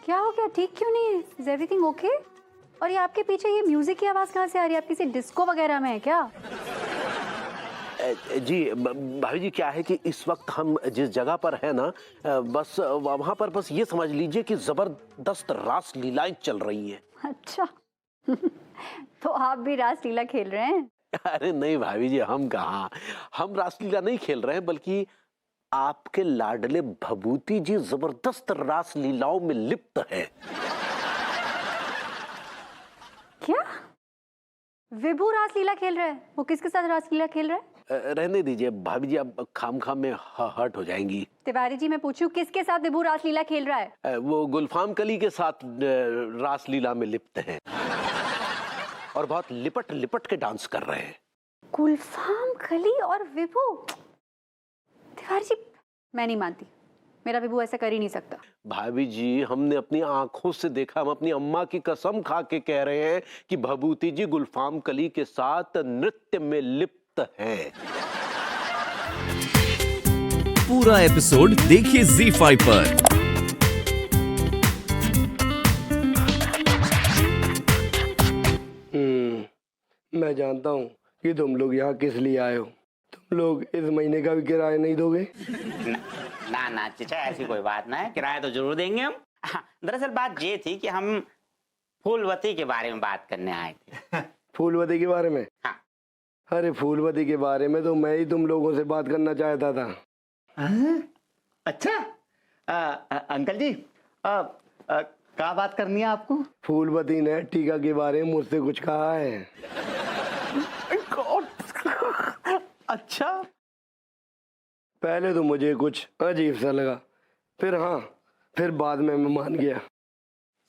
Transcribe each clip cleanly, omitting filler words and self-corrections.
क्या हो गया? ठीक क्यों नहीं है? Is everything okay? और ये आपके पीछे ये म्यूजिक की आवाज कहाँ से आ रही है? आप किसी डिस्को वगैरह में है क्या? जी भाभी जी, क्या है कि इस वक्त हम जिस जगह पर है ना, बस वहां पर बस ये समझ लीजिए कि जबरदस्त रास लीलाएं चल रही हैं। अच्छा। तो आप भी रासलीला खेल रहे हैं? अरे नहीं भाभी जी, हम कहाँ, हम रासलीला नहीं खेल रहे हैं, बल्कि आपके लाडले भभूति जी जबरदस्त रास लीलाओं में लिप्त हैं। क्या? विभू रासलीला खेल रहा है? वो किसके साथ रासलीला खेल रहा है? रहने दीजिए भाभी जी, अब खाम खाम में हर्ट हो जाएंगी। तिवारी जी, मैं पूछूं किसके साथ विभू रासलीला खेल रहा है? वो गुलफाम कली के साथ रासलीला में लिप्त हैं और बहुत लिपट लिपट के डांस कर रहे हैं। गुलफाम खली और विभू? तिवारी जी, मैं नहीं मानती। मेरा विभू ऐसा कर ही नहीं सकता। भाभी जी, हमने अपनी आंखों से देखा, हम अपनी अम्मा की कसम खा के कह रहे हैं कि भभूति जी गुलफाम कली के साथ नृत्य में लिप्त हैं। पूरा एपिसोड देखिए ZEE5 पर। मैं जानता हूँ कि तुम लोग यहाँ किस लिए आए हो। तुम लोग इस महीने का भी किराया नहीं दोगे? ना ना चचा, ऐसी कोई बात ना है, किराया तो जरूर देंगे हम। हाँ, दरअसल बात ये थी कि हम फूलवती के बारे में बात करने आए थे। फूलवती के बारे में? हाँ। अरे फूलवती के बारे में तो मैं ही तुम लोगों से बात करना चाहता था। अच्छा। अंकल जी, क्या बात करनी है आपको? फूलवती ने टीका के बारे में मुझसे कुछ कहा है। अच्छा। पहले तो मुझे कुछ अजीब सा लगा, फिर बाद में मैं मान गया।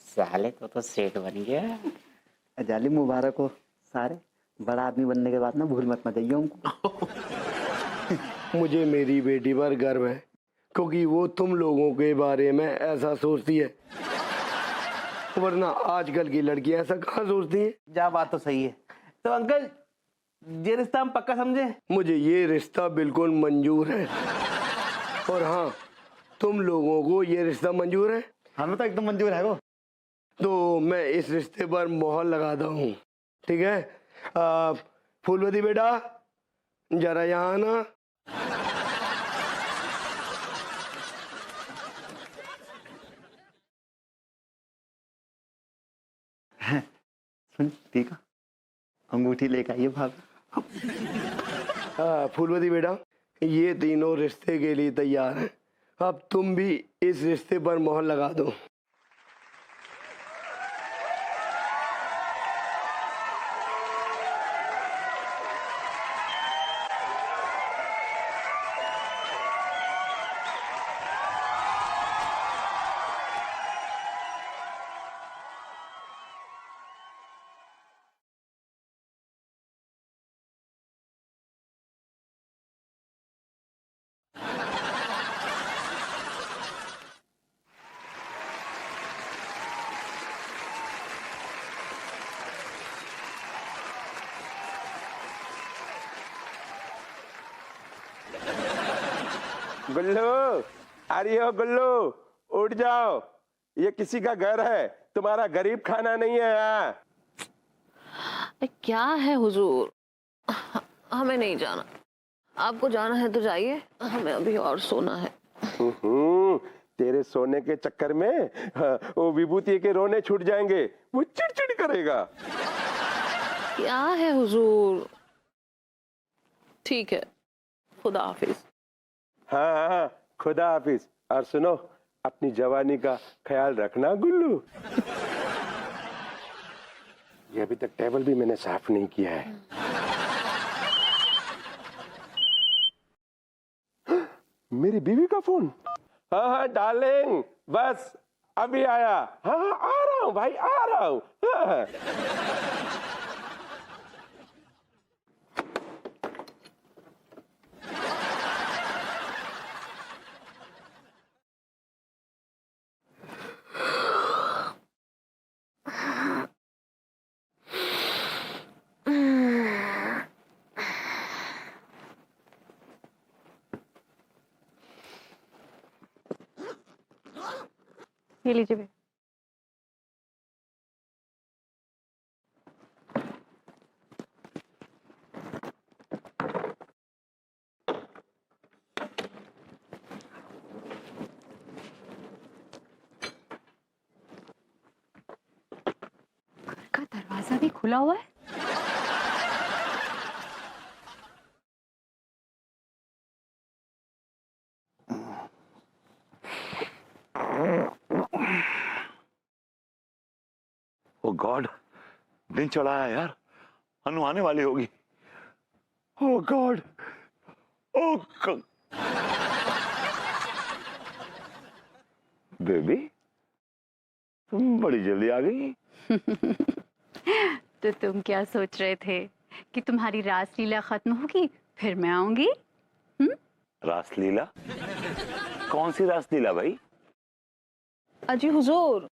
साले तो सेठ बन गया। जाली मुबारक हो सारे। बड़ा आदमी बनने के बाद ना भूल मत जाइए हमको। मुझे मेरी बेटी पर गर्व है, क्योंकि वो तुम लोगों के बारे में ऐसा सोचती है, वरना आजकल की लड़कियां ऐसा कहाँ सोचती हैं। जा, बात तो सही है। तो अंकल, ये रिश्ता हम पक्का समझे? मुझे ये रिश्ता बिल्कुल मंजूर है। और हाँ, तुम लोगों को ये रिश्ता मंजूर है? हमें तो एकदम मंजूर है वो। तो मैं इस रिश्ते पर मोहर लगाता हूँ, ठीक है? फूलवती बेटा, जरा यहाँ आना। सुन, ठीक है, अंगूठी लेकर आइए भाभी। फूलवती बेटा, ये तीनों रिश्ते के लिए तैयार हैं। अब तुम भी इस रिश्ते पर मोहर लगा दो। गुल्लू, अरे ओ गुल्लू, उठ जाओ। ये किसी का घर है, तुम्हारा गरीब खाना नहीं है यहाँ। क्या है हुजूर, हमें नहीं जाना। आपको जाना है तो जाइए, हमें अभी और सोना है। तेरे सोने के चक्कर में वो विभूति के रोने छूट जाएंगे, वो चिड़चिड़ करेगा। क्या है हुजूर? ठीक है, खुदा हाफिज। हाँ हाँ, खुदा हाफिज। और सुनो, अपनी जवानी का ख्याल रखना गुल्लू। ये अभी तक टेबल भी मैंने साफ नहीं किया है। मेरी बीवी का फोन। हाँ हाँ डार्लिंग, बस अभी आया। हाँ हाँ आ रहा हूँ भाई, आ रहा हूँ। हाँ। ये लीजिए। दरवाजा भी खुला हुआ है। ओ गॉड, दिन चढ़ा है यार, अनु आने वाली होगी। ओ गॉड, ओ बेबी, तुम बड़ी जल्दी आ गई। तो तुम क्या सोच रहे थे कि तुम्हारी रासलीला खत्म होगी फिर मैं आऊंगी? रासलीला? कौन सी रासलीला भाई? अजी हुजूर,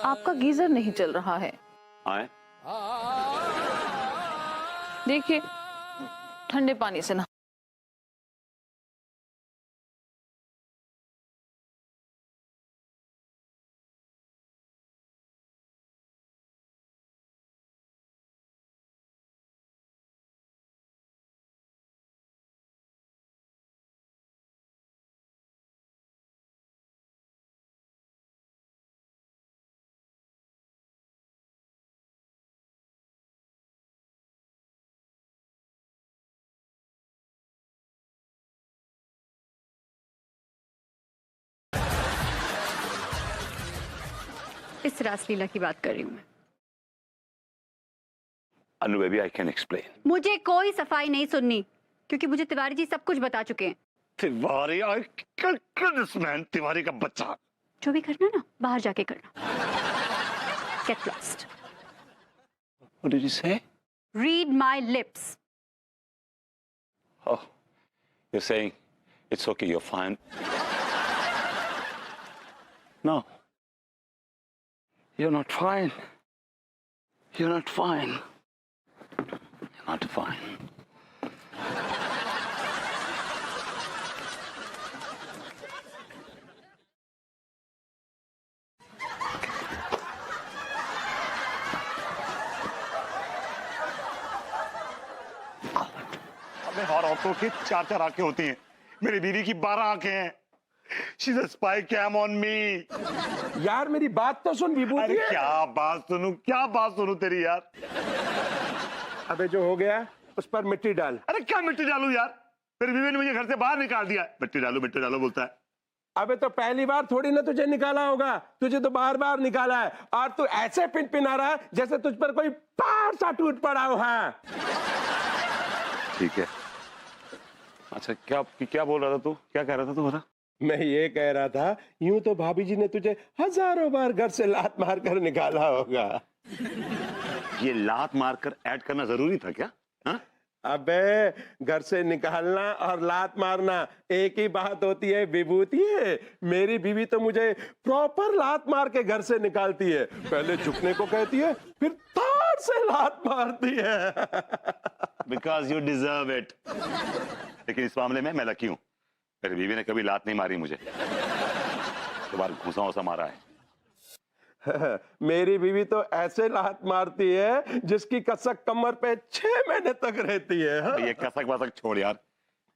आपका गीजर नहीं चल रहा है। आए? देखिए, ठंडे पानी से ना। इस रासलीला की बात कर रही हूँ मैं। अनु बेबी, आई कैन एक्सप्लेन। मुझे कोई सफाई नहीं सुननी, क्योंकि मुझे तिवारी जी सब कुछ बता चुके हैं। तिवारी? तिवारी का बच्चा। जो भी करना ना बाहर जाके करना। Get lost. What did you say? Read my lips. Oh, you're saying it's okay, you're fine. No. You're not fine. You're not fine. You're not fine. हर औरतों की 4-4 आंखें होती हैं, मेरी बीवी की 12 आंखें हैं। She's a spy cam on me. यार मेरी बात तो सुन विभूति। अरे क्या बात सुनूं तेरी यार। अबे जो हो गया उस पर मिट्टी डाल। अरे क्या मिट्टी डालूं यार, मेरी बीवी ने मुझे घर से बाहर निकाल दिया। मिट्टी डालो बोलता है। अबे तो पहली बार थोड़ी ना तुझे निकाला होगा, तुझे तो बार बार निकाला है और तू ऐसे पिनपिना रहा है जैसे तुझ पर कोई पहाड़ सा टूट पड़ा हो। हाँ ठीक है। अच्छा, क्या बोल रहा था तू? क्या कह रहा था तू? बता। मैं ये कह रहा था, यूं तो भाभी जी ने तुझे हजारों बार घर से लात मार कर निकाला होगा। ये लात मारकर ऐड करना जरूरी था क्या? हा? अबे घर से निकालना और लात मारना एक ही बात होती है विभूति है। मेरी बीवी तो मुझे प्रॉपर लात मार के घर से निकालती है। पहले झुकने को कहती है, फिर तार से लात मारती है। Because you deserve it. लेकिन इस मामले में मैं लकी हूं, मेरी बीवी ने कभी लात नहीं मारी मुझे। तो बार घुसा मारा है। मेरी बीवी तो ऐसे लात मारती है जिसकी कसक कमर पे 6 महीने तक रहती है। हाँ? ये कसक वसक छोड़ यार,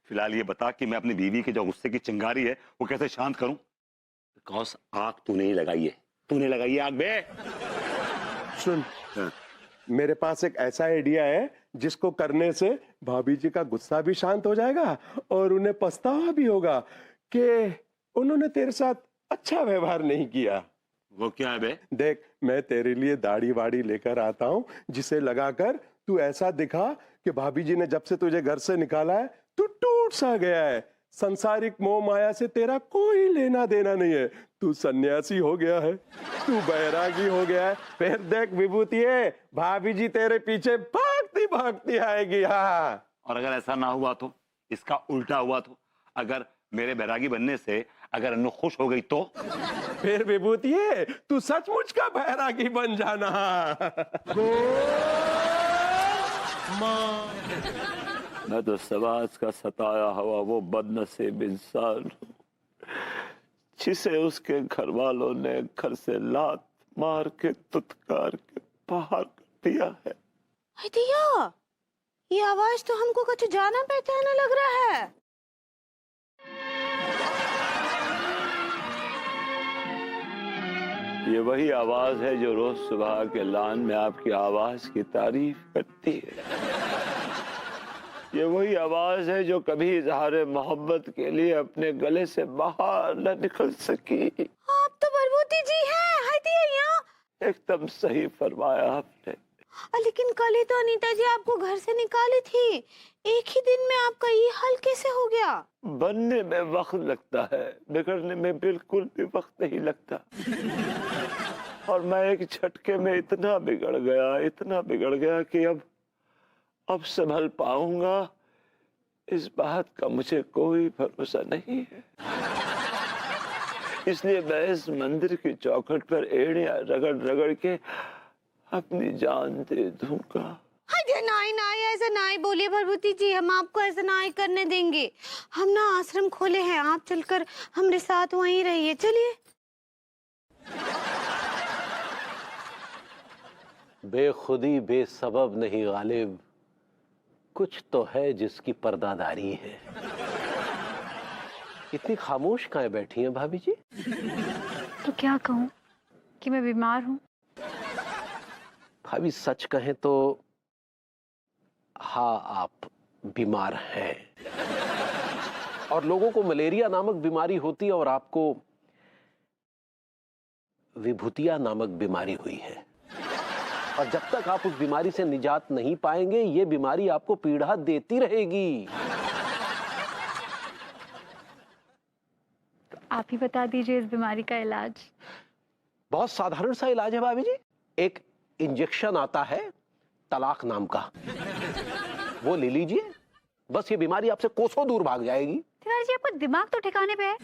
फिलहाल ये बता कि मैं अपनी बीवी की जो गुस्से की चिंगारी है वो कैसे शांत करूं? बिकॉज आग तूने ही लगाई है, तूने लगाई है आग बे। सुन, मेरे पास एक ऐसा आइडिया है जिसको करने से भाभी जी का गुस्सा भी शांत हो जाएगा और उन्हें पछतावा भी होगा कि उन्होंने तेरे साथ अच्छा व्यवहार नहीं किया। वो क्या है बे? देख, मैं तेरे लिए दाढ़ी वाड़ी लेकर आता हूँ जिसे लगाकर तू ऐसा दिखा कि भाभी जी ने जब से तुझे घर से निकाला है तू टूट सा गया है। संसारिक मोह माया से तेरा कोई लेना देना नहीं है। तू सन्यासी हो गया है, तू बैरागी हो गया है। फिर देख विभूति, भाभी जी तेरे पीछे भागती भागती आएगी। हाँ, और अगर ऐसा ना हुआ तो, इसका उल्टा हुआ तो, अगर मेरे बैरागी बनने से अगर अनु खुश हो गई तो? फिर विभूति तू सचमुच का बैरागी बन जाना। मैं तो समाज का सताया हुआ वो बदनसीब इंसान जिसे उसके घर वालों ने घर से लात मार के तुतकार के बाहर कर दिया है। दिया, ये आवाज तो हमको कुछ जाना पहचाना लग रहा है। ये वही आवाज है जो रोज सुबह के लान में आपकी आवाज की तारीफ करती है। ये वही आवाज है जो कभी इजहार मोहब्बत के लिए अपने गले से बाहर न निकल सकी। आप तो भरभूति जी हैं, यहाँ। एकदम सही फरमाया आपने। लेकिन कल ही तो अनीता जी आपको घर से निकाली थी, एक ही दिन में आपका ये हाल कैसे हो गया? बनने में वक्त लगता है, बिगड़ने में बिल्कुल भी वक्त नहीं लगता। और मैं एक झटके में इतना बिगड़ गया कि अब संभल पाऊंगा इस बात का मुझे कोई भरोसा नहीं है। इसलिए मैं इस मंदिर की चौखट पर एड़ियां रगड़ रगड़ के अपनी जान दे दूंगा। नहीं, ऐसा नहीं बोलिए भरभूति जी, हम आपको ऐसा नहीं करने देंगे। हम ना आश्रम खोले हैं, आप चलकर हमारे साथ वहीं रहिए। चलिए। बेखुदी बेसबब नहीं गालिब, कुछ तो है जिसकी पर्दादारी है। इतनी खामोश काहे बैठी हैं भाभी जी? तो क्या कहूँ कि मैं बीमार हूँ। भाभी सच कहें तो हाँ, आप बीमार हैं। और लोगों को मलेरिया नामक बीमारी होती है और आपको विभूतिया नामक बीमारी हुई है। और जब तक आप उस बीमारी से निजात नहीं पाएंगे, ये बीमारी आपको पीड़ा देती रहेगी। तो आप ही बता दीजिए इस बीमारी का इलाज। बहुत साधारण सा इलाज है भाभी जी। एक इंजेक्शन आता है तलाक नाम का, वो ले लीजिए, बस ये बीमारी आपसे कोसों दूर भाग जाएगी। तिवारी जी, आपका दिमाग तो ठिकाने पे है।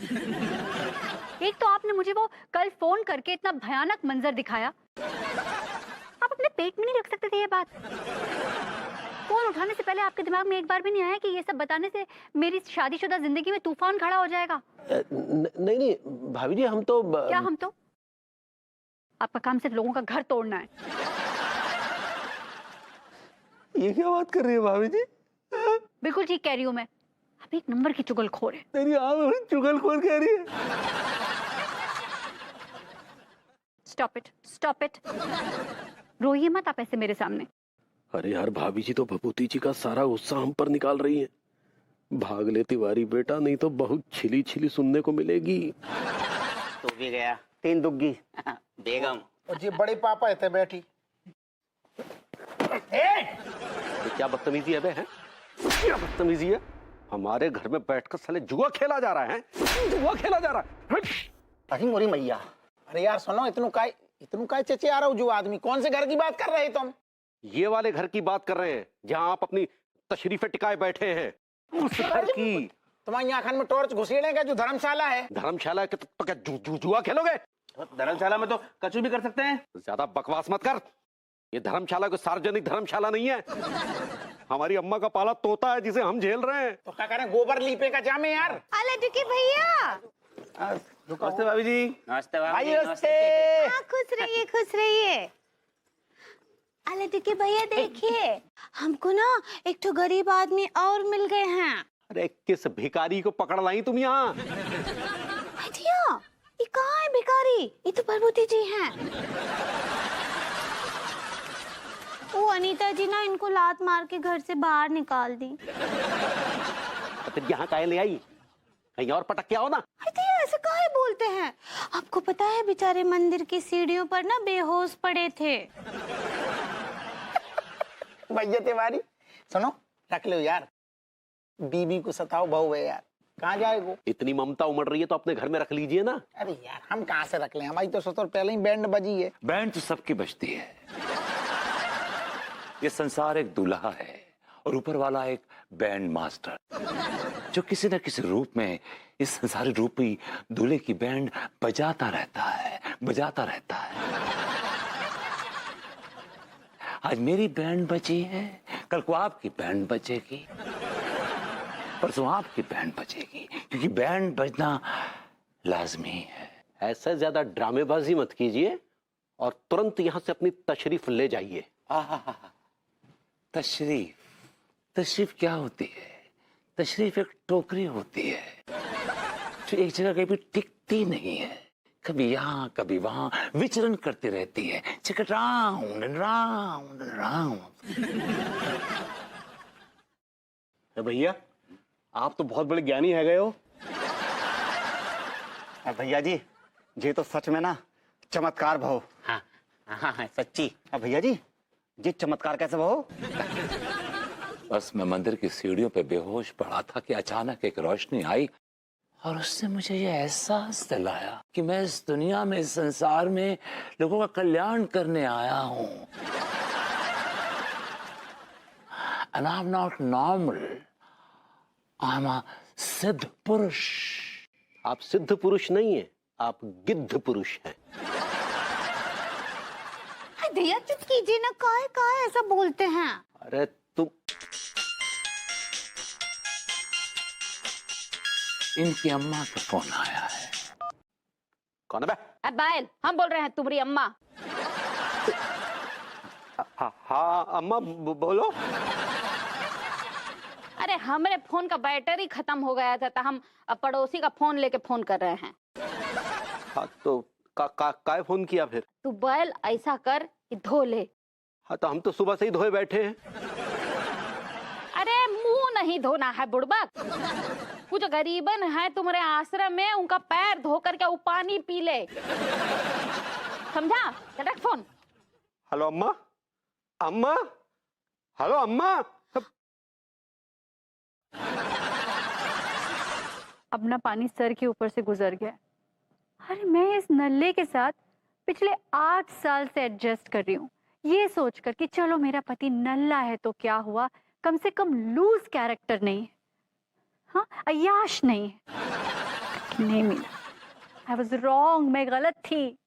एक तो आपने मुझे वो कल फोन करके इतना भयानक मंजर दिखाया, आप अपने पेट में नहीं रख सकते थे ये बात? फोन उठाने से पहले आपके दिमाग में एक बार भी नहीं आया कि ये सब बताने से मेरी शादीशुदा जिंदगी में तूफान खड़ा हो जाएगा? नहीं भाभी जी, हम तो क्या हम तो? आपका काम सिर्फ लोगों का घर तोड़ना है। ये क्या बात कर रही है भाभी जी? बिल्कुल ठीक कह रही हूँ मैं। आप एक नंबर की चुगलखोर है। तेरी आप चुगलखोर कह रही है। Stop it. रोइए मत आप ऐसे मेरे सामने। अरे यार, भाभी जी तो भभूति जी का सारा गुस्सा हम पर निकाल रही हैं। भाग ले तिवारी बेटा, नहीं तो बहुत छिली छिली सुनने को मिलेगी। तो भी गया 3 दुग्गी। बेगम। और जी बड़े पापा है बैठी। ये क्या बदतमीजी है बे, हैं? क्या बदतमीजी है? हमारे घर में बैठकर साले जुआ खेला जा रहा है, जुआ खेला जा रहा है। अरे मोरी मैया, अरे यार सुनो, इतनू काय चचे आ रहा हूँ। जो आदमी, कौन से घर की बात कर रहे हैं तुम? ये वाले घर की बात कर रहे हैं जहां आप अपनी तशरीफे टिकाए बैठे हैं, उस घर की। तुम्हारी आंखन में टॉर्च घुसेड़े का जो धर्मशाला है। धर्मशाला के तो क्या जुआ खेलोगे? धर्मशाला में तो कचू भी कर सकते हैं। ज्यादा बकवास मत कर। ये धर्मशाला कोई सार्वजनिक धर्मशाला नहीं है। हमारी अम्मा का पाला तोता है जिसे हम झेल रहे हैं। तो क्या करें, गोबर लीपे का जाम है यार। अला दुकी भैया। नमस्ते भाभी जी। नमस्ते भाभी। नमस्ते। खुश रहिए। अला दुकी भैया, देखिए हमको ना एक तो गरीब आदमी और मिल गए हैं। अरे किस भिखारी को पकड़ लाई तुम यहाँ? ये कहाँ है भिखारी? ये तो भरभूति जी हैं। वो अनीता जी ना इनको लात मार के घर से बाहर निकाल दी। तो यहाँ काहे ले आई? कहीं और पटक के आओ ना। ऐसे काहे बोलते हैं? आपको पता है बेचारे मंदिर की सीढ़ियों पर ना बेहोश पड़े थे। भैया तिवारी सुनो, रख लो यार, बीबी को सताओ बहू है यार, कहाँ जाएगो? इतनी ममता उमड़ रही है तो अपने घर में रख लीजिए ना। अरे यार हम कहाँ से रख लें, हमारी तो ससुर पहले ही बैंड बजी है। बैंड तो सबकी बजती है। ये संसार एक दूल्हा है और ऊपर वाला एक बैंड मास्टर, जो किसी न किसी रूप में इस संसारी रूपी दूल्हे की बैंड बजाता रहता है। आज मेरी बैंड बजी है, कल को आपकी बैंड बजेगी, परसों आपकी बैंड बजेगी, क्योंकि बैंड बजना लाजमी है। ऐसा ज्यादा ड्रामेबाजी मत कीजिए और तुरंत यहाँ से अपनी तशरीफ ले जाइए। तशरीफ क्या होती है? तशरीफ एक टोकरी होती है जो एक जगह कभी टिकती नहीं है, कभी यहाँ कभी वहां विचरण करती रहती है, चिकट round and round and round. भैया आप तो बहुत बड़े ज्ञानी है गए हो। भैया जी ये तो सच में ना चमत्कार भाव। हाँ हाँ हाँ सच्ची। भैया जी ये चमत्कार कैसे भाव? बस मैं मंदिर की सीढ़ियों पे बेहोश पड़ा था कि अचानक एक रोशनी आई और उसने मुझे ये एहसास दिलाया कि मैं इस दुनिया में, इस संसार में लोगों का कल्याण करने आया हूं। And I'm not normal. I'm a सिद्ध पुरुष। आप सिद्ध पुरुष नहीं है, आप गिद्ध पुरुष हैं। भैया चुप कीजिए ना, काहे ऐसा बोलते हैं? अरे तुम इनकी अम्मा का फोन आया है। कौन है बे? बैल, हम बोल रहे हैं तुम्हारी अम्मा। हाँ अम्मा बोलो। अरे हमारे फोन का बैटरी खत्म हो गया था तो हम पड़ोसी का फोन लेके फोन कर रहे हैं। हाँ तो काय फोन किया फिर? तू बैल ऐसा कर कि धो ले। हाँ तो हम तो सुबह से ही धोए बैठे हैं। अरे मुंह नहीं धोना है बुड़बक। कुछ गरीबन है तुम्हारे आश्रम में, उनका पैर धो करके वो पानी पी ले, समझा? रख फोन। हेलो अम्मा, अम्मा, हेलो अम्मा। अब ना पानी सर के ऊपर से गुजर गया। अरे मैं इस नल्ले के साथ पिछले 8 साल से एडजस्ट कर रही हूँ, ये सोचकर कि चलो मेरा पति नल्ला है तो क्या हुआ, कम से कम लूज कैरेक्टर नहीं है, हाँ अय्याश नहीं है। नहीं मिला, आई वॉज रॉन्ग, मैं गलत थी।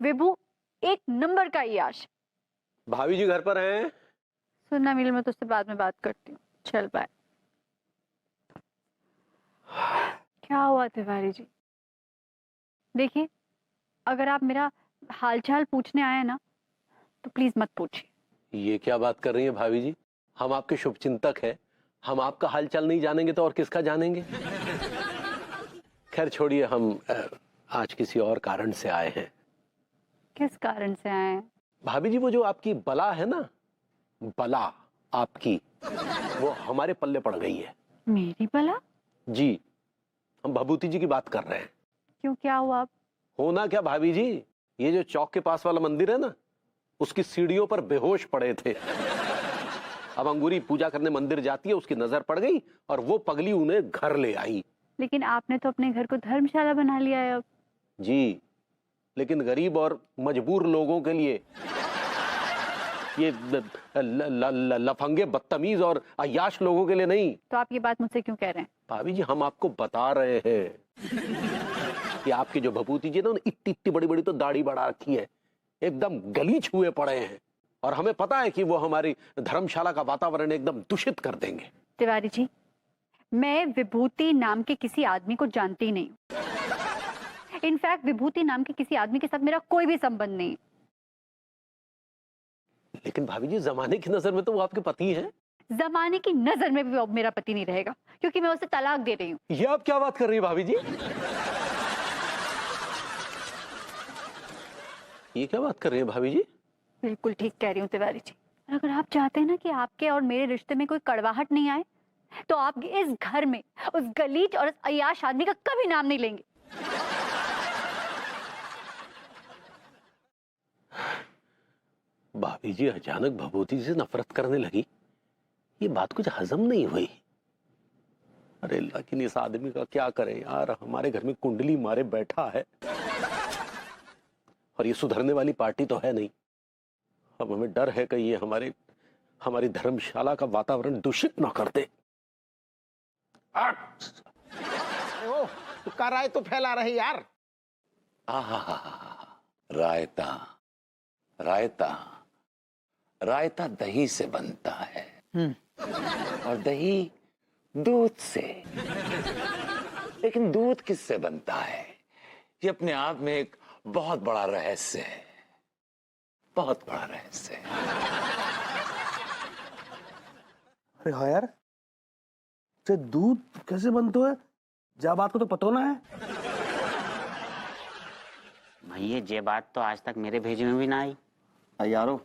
विभू 1 नंबर का अय्याश। भाभी जी घर पर हैं? सुनना मिल, मैं तुझसे बाद में बात करती हूँ, चल बाय। क्या हुआ तिवारी जी? देखिए अगर आप मेरा हालचाल पूछने आए ना तो प्लीज मत पूछिए। ये क्या बात कर रही है भाभी जी? हम आपके शुभचिंतक हैं, हम आपका हालचाल नहीं जानेंगे तो और किसका जानेंगे? खैर छोड़िए, हम आज किसी और कारण से आए हैं। किस कारण से आए हैं? भाभी जी वो जो आपकी बला है ना, बला आपकी, वो हमारे पल्ले पड़ गई है। मेरी बला? जी, हम भभूति जी की बात कर रहे हैं। क्यों, क्या हुआ? आप होना क्या भाभी जी, ये जो चौक के पास वाला मंदिर है ना, उसकी सीढ़ियों पर बेहोश पड़े थे। अब अंगूरी पूजा करने मंदिर जाती है, उसकी नजर पड़ गई और वो पगली उन्हें घर ले आई। लेकिन आपने तो अपने घर को धर्मशाला बना लिया है अब। जी, लेकिन गरीब और मजबूर लोगों के लिए, ये लफंगे बदतमीज और अय्याश लोगों के लिए नहीं। तो आप ये बात मुझसे क्यों कह रहे हैं? भाभी जी हम आपको बता रहे हैं कि आपकी जो भभूति जी ना, इतनी इतनी बड़ी बड़ी तो दाढ़ी बढ़ा रखी है, एकदम गलीच हुए पड़े हैं, और हमें पता है कि वो हमारी धर्मशाला का वातावरण एकदम दूषित कर देंगे। तिवारी जी, मैं विभूति नाम के किसी आदमी को जानती नहीं हूँ। इनफैक्ट विभूति नाम के किसी आदमी के साथ मेरा कोई भी संबंध नहीं। लेकिन भाभी जी जमाने की नजर में तो वो आपके पति हैं। जमाने की नजर में भी वो अब मेरा पति नहीं रहेगा, क्योंकि मैं उसे तलाक दे रही हूँ। ये आप क्या बात कर रही है भाभी जी? ये क्या बात कर रही है भाभी जी? बिल्कुल ठीक कह रही हूँ तिवारी जी। अगर आप चाहते हैं ना कि आपके और मेरे रिश्ते में कोई कड़वाहट नहीं आए, तो आप इस घर में उस गलीच और उस अय्याश आदमी का कभी नाम नहीं लेंगे। भाभी जी अचानक भभूति से नफरत करने लगी, ये बात कुछ हजम नहीं हुई। अरे लेकिन इस आदमी का क्या करें यार, हमारे घर में कुंडली मारे बैठा है और ये सुधरने वाली पार्टी तो है नहीं। अब हमें डर है कि ये हमारी धर्मशाला का वातावरण दूषित ना कर दे। ओ, तू का राय तो फैला रही यार। रायता, रायता, रायता दही से बनता है और दही दूध से। लेकिन दूध किससे बनता है, ये अपने आप में एक बहुत बड़ा रहस्य है, बहुत बड़ा रहस्य है। अरे हाँ यार, तो दूध कैसे बनता है, जा बात को तो पता ना है। भैया ये बात तो आज तक मेरे भेजे में भी ना आई। यारो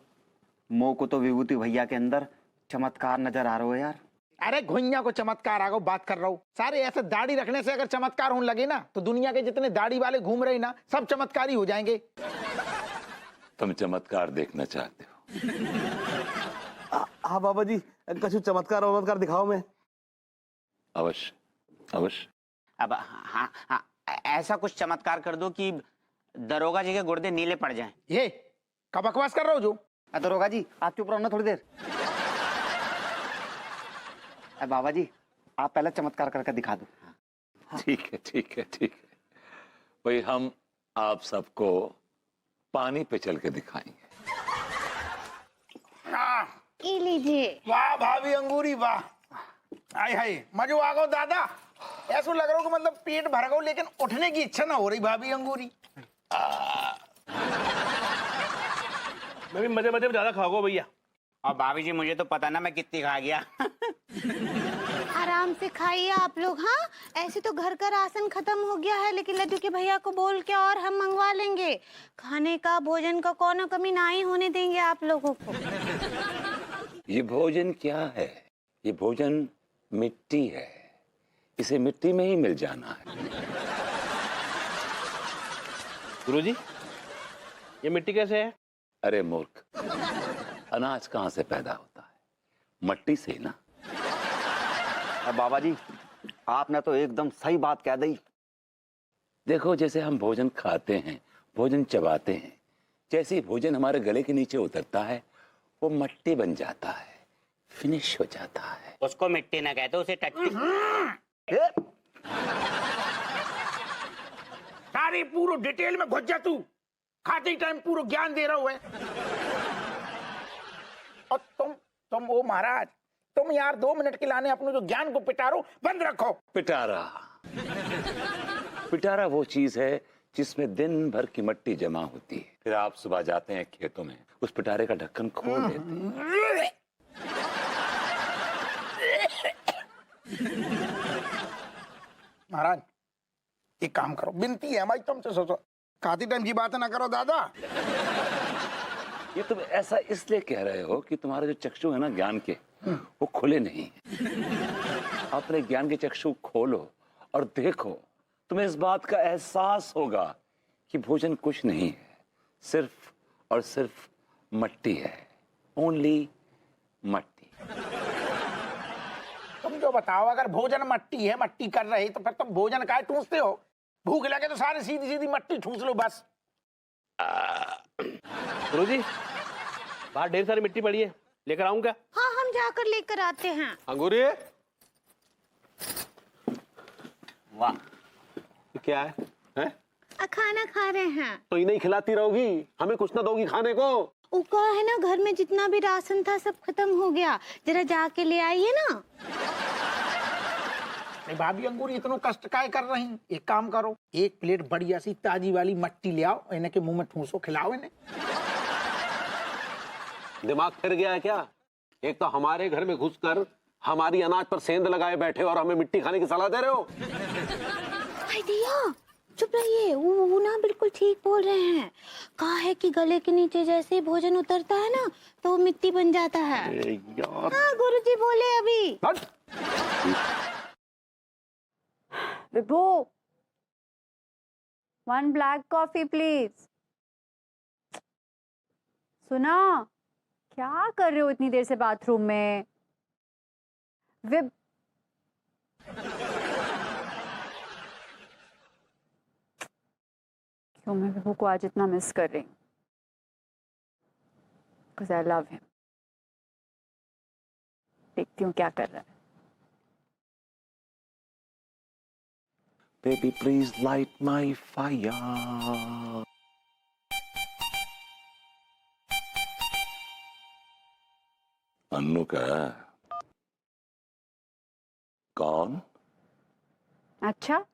मो को तो विभूति भैया के अंदर चमत्कार नजर आ रहा है यार। अरे घुइया को चमत्कार आगो बात कर रहा हूँ। सारे ऐसे दाढ़ी रखने से अगर चमत्कार होने लगे ना तो दुनिया के जितने दाढ़ी वाले घूम रहे ना सब चमत्कारी हो जाएंगे। तुम चमत्कार देखना चाहते हो? हाँ बाबा जी, कछु चमत्कार दिखाओ मैं। अवश्य अवश्य। अब हाँ हाँ ऐसा कुछ चमत्कार कर दो कि दरोगा जी के गुर्दे नीले पड़ जाएं। ये कब बकवास कर रहा हो जो? दरोगा जी आप चुप रहो ना थोड़ी देर। बाबा जी आप पहले चमत्कार करके दिखा दो। ठीक है ठीक है ठीक है। भाई हम आप सबको पानी पे चल के दिखाएंगे। ये लीजिए। वाह भाभी अंगूरी वाह। आय हाय मजो आ गो दादा। ऐसा लग रहा हो कि मतलब पेट भर गो लेकिन उठने की इच्छा ना हो रही भाभी अंगूरी। मैं भी मजे मजे में ज्यादा खाओगे भैया। और भाभी जी मुझे तो पता ना मैं कितनी खा गया। आराम से खाइए आप लोग। हाँ ऐसे तो घर का राशन खत्म हो गया है, लेकिन लड्डू के भैया को बोल के और हम मंगवा लेंगे। खाने का भोजन का कोनो कमी ना ही होने देंगे आप लोगों को। ये भोजन क्या है? ये भोजन मिट्टी है, इसे मिट्टी में ही मिल जाना है। गुरुजी ये मिट्टी कैसे है? अरे मूर्ख, अनाज कहाँ से पैदा होता है? मट्टी से ना। बाबा जी आपने तो एकदम सही बात कह दी। देखो जैसे हम भोजन खाते हैं, भोजन चबाते हैं, जैसे ही भोजन हमारे गले के नीचे उतरता है वो मट्टी बन जाता है, फिनिश हो जाता है। उसको मिट्टी ना कहते, उसे टट्टी। सारी पूरा डिटेल में घुस जा तू। खाते टाइम पूरा ज्ञान दे रहा है। और तुम वो महाराज तुम यार 2 मिनट के लाने अपने जो ज्ञान को पिटारो बंद रखो। पिटारा पिटारा वो चीज है जिसमें दिन भर की मट्टी जमा होती है। फिर आप सुबह जाते हैं खेतों में, उस पिटारे का ढक्कन खोल देते हैं। महाराज एक काम करो, विनती है हमारी तुमसे। सोचो खाते टाइम की बात ना करो दादा। ये तुम ऐसा इसलिए कह रहे हो कि तुम्हारे जो चक्षु है ना ज्ञान के, वो खुले नहीं है। अपने ज्ञान के चक्षु खोलो और देखो, तुम्हें इस बात का एहसास होगा कि भोजन कुछ नहीं है, सिर्फ और सिर्फ मट्टी है। ओनली मट्टी। तुम जो बताओ, अगर भोजन मट्टी है, मट्टी कर रहे तो फिर तुम भोजन काहे ठूसते हो? भूख लगे तो सारे सीधी सीधी मट्टी ठूस लो बस। गुरुजी बाहर ढेर सारी मिट्टी पड़ी है, लेकर आऊं क्या? हाँ हम जाकर लेकर आते हैं। अंगूरी वाह ये क्या है? हैं? खाना खा रहे हैं। तो इन्हें खिलाती रहोगी, हमें कुछ ना दोगी खाने को? उका है ना, घर में जितना भी राशन था सब खत्म हो गया, जरा जाके ले आइए ना। भाभी अंगूरी इतना कष्ट काय कर रही? एक काम करो, एक प्लेट बढ़िया सी ताजी वाली मट्टी ले आओ, इन्हें के मुंह में ठूसो, खिलाओ इन्हें। दिमाग फिर गया है क्या? एक तो हमारे घर में घुसकर हमारी अनाज पर सेंध लगाए बैठे और हमें मिट्टी खाने की सलाह दे रहे हो। भैया चुप रहिए, वो ना बिल्कुल ठीक बोल रहे हैं। कहा है कि गले के नीचे जैसे ही भोजन उतरता है ना तो वो मिट्टी बन जाता है। हाँ गुरुजी बोले अभी। विभू 1 ब्लैक कॉफी प्लीज। सुना, क्या कर रहे हो इतनी देर से बाथरूम में? क्यों मैं विभू को आज इतना मिस कर रही हूँ? Because I love him. देखती हूँ क्या कर रहा है। Baby, please light my fire. Annu का कौन? अच्छा,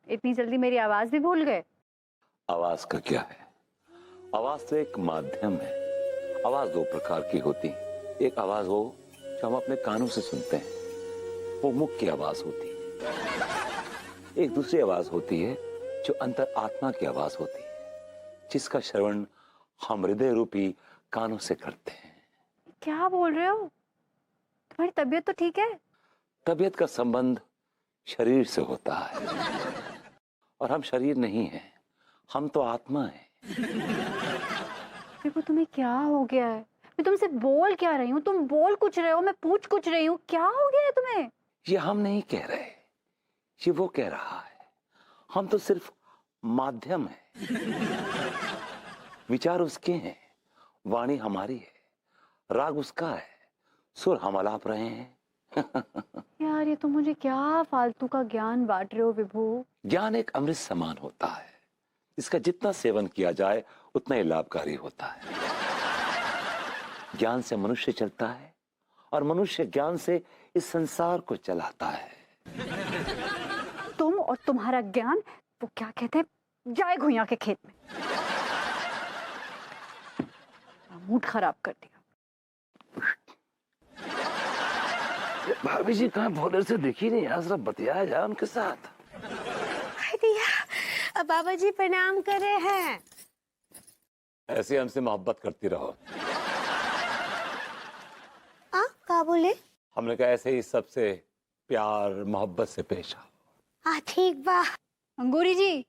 इतनी जल्दी मेरी आवाज भी भूल गए? आवाज का क्या है? आवाज तो एक माध्यम है। आवाज 2 प्रकार की होती है। एक आवाज हो जो हम अपने कानों से सुनते हैं, वो मुख की आवाज होती है। एक दूसरी आवाज होती है जो अंतर आत्मा की आवाज होती है, जिसका श्रवण हम हृदय रूपी कानों से करते हैं। क्या बोल रहे हो? तुम्हारी तबीयत तो ठीक है? तबीयत का संबंध शरीर से होता है, और हम शरीर नहीं हैं, हम तो आत्मा हैं। देखो तुम्हें क्या हो गया है? मैं तुमसे बोल क्या रही हूँ, तुम बोल कुछ रहे हो, मैं पूछ कुछ रही हूँ, क्या हो गया है तुम्हें? ये हम नहीं कह रहे, ये वो कह रहा है। हम तो सिर्फ माध्यम हैं। विचार उसके हैं, वाणी हमारी है, राग उसका है, सुर हम अलाप रहे हैं। यार ये तो मुझे क्या फालतू का ज्ञान बांट रहे हो विभू। ज्ञान एक अमृत समान होता है, इसका जितना सेवन किया जाए उतना ही लाभकारी होता है। ज्ञान से मनुष्य चलता है, और मनुष्य ज्ञान से इस संसार को चलाता है। तुम और तुम्हारा ज्ञान, वो क्या कहते हैं, जाए घुइयां के खेत में। मूड खराब कर दिया। भाभी जी कहाँ भोले से दिखी नहीं, आज बतिया जाए उनके साथ। दिया बाबा जी प्रणाम करे हैं। ऐसे हमसे मोहब्बत करती रहो। क्या बोले? हमने कहा ऐसे ही सबसे प्यार मोहब्बत से पेश आओ। ठीक बा। अंगूरी जी,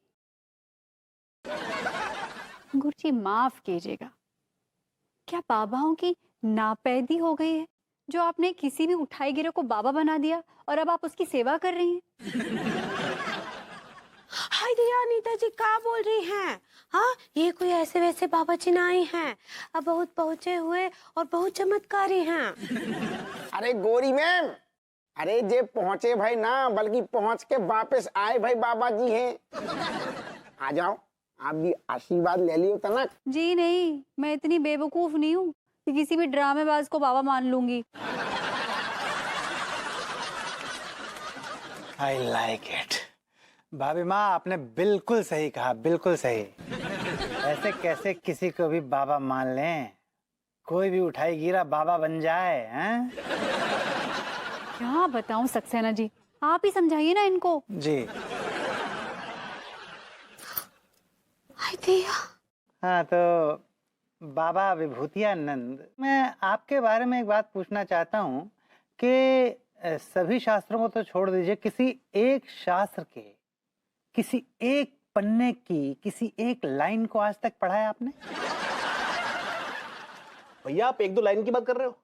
अंगूर जी माफ कीजिएगा, क्या बाबाओं की नापैदी हो गई है जो आपने किसी भी उठाई गिरे को बाबा बना दिया और अब आप उसकी सेवा कर रही हैं? हाय दिया, अनीता जी क्या बोल रही हैं? हाँ, ये कोई ऐसे वैसे बाबा जी नहीं हैं, अब बहुत पहुंचे हुए और बहुत चमत्कारी हैं। अरे गोरी मैम, अरे जे पहुंचे भाई ना, बल्कि पहुंच के वापस आए भाई बाबा जी हैं। आ जाओ, आप भी आशीर्वाद ले लियो तनक। जी नहीं, मैं इतनी बेवकूफ नहीं हूँ कि किसी भी ड्रामेबाज को बाबा मान लूंगी। I like it. भाभी माँ, आपने बिल्कुल सही कहा, बिल्कुल सही। ऐसे कैसे किसी को भी बाबा मान लें? कोई भी उठाई गिरा बाबा बन जाए, हैं? क्या बताऊं सक्सेना जी, आप ही समझाइए ना इनको। जी। हाँ तो बाबा विभूतियानंद, मैं आपके बारे में एक बात पूछना चाहता हूँ कि सभी शास्त्रों को तो छोड़ दीजिए, किसी एक शास्त्र के किसी एक पन्ने की किसी एक लाइन को आज तक पढ़ा है आपने? भैया आप एक दो लाइन की बात कर रहे हो?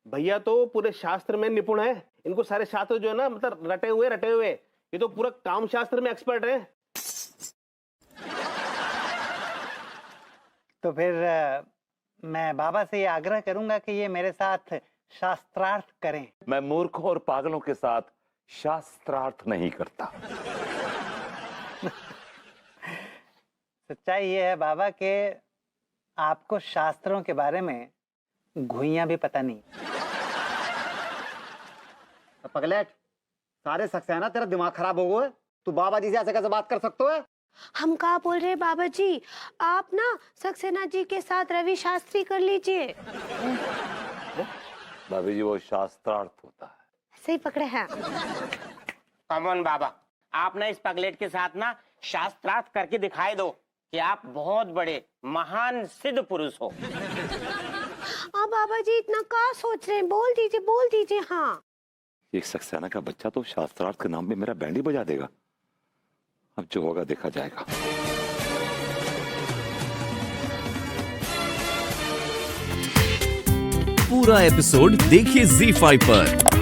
भैया तो पूरे शास्त्र में निपुण है, इनको सारे शास्त्र जो है ना, मतलब रटे हुए, ये तो पूरा काम शास्त्र में एक्सपर्ट है। तो फिर मैं बाबा से ये आग्रह करूंगा कि ये मेरे साथ शास्त्रार्थ करें। मैं मूर्खों और पागलों के साथ शास्त्रार्थ नहीं करता। सच्चाई ये है बाबा कि आपको शास्त्रों के बारे में घुइयां भी पता नहीं। पगलेट, सारे सक्सेना तेरा दिमाग खराब हो गया। तू बाबा जी से ऐसे कैसे बात कर सकते हो? हम क्या बोल रहे हैं बाबा जी, आप ना सक्सेना जी के साथ रवि शास्त्री कर लीजिए। भाभी जी वो शास्त्रार्थ होता है। सही पकड़े हैं। कमोन बाबा, आप ना इस पगलेट के साथ ना शास्त्रार्थ करके दिखाई दो कि आप बहुत बड़े महान सिद्ध पुरुष हो। बाबा जी इतना क्या सोच रहे हैं, बोल दीजिए। हाँ, एक सक्सेना का बच्चा तो शास्त्रार्थ के नाम पे मेरा बैंड ही बजा देगा। अब जो होगा देखा जाएगा। पूरा एपिसोड देखिए ZEE5 पर।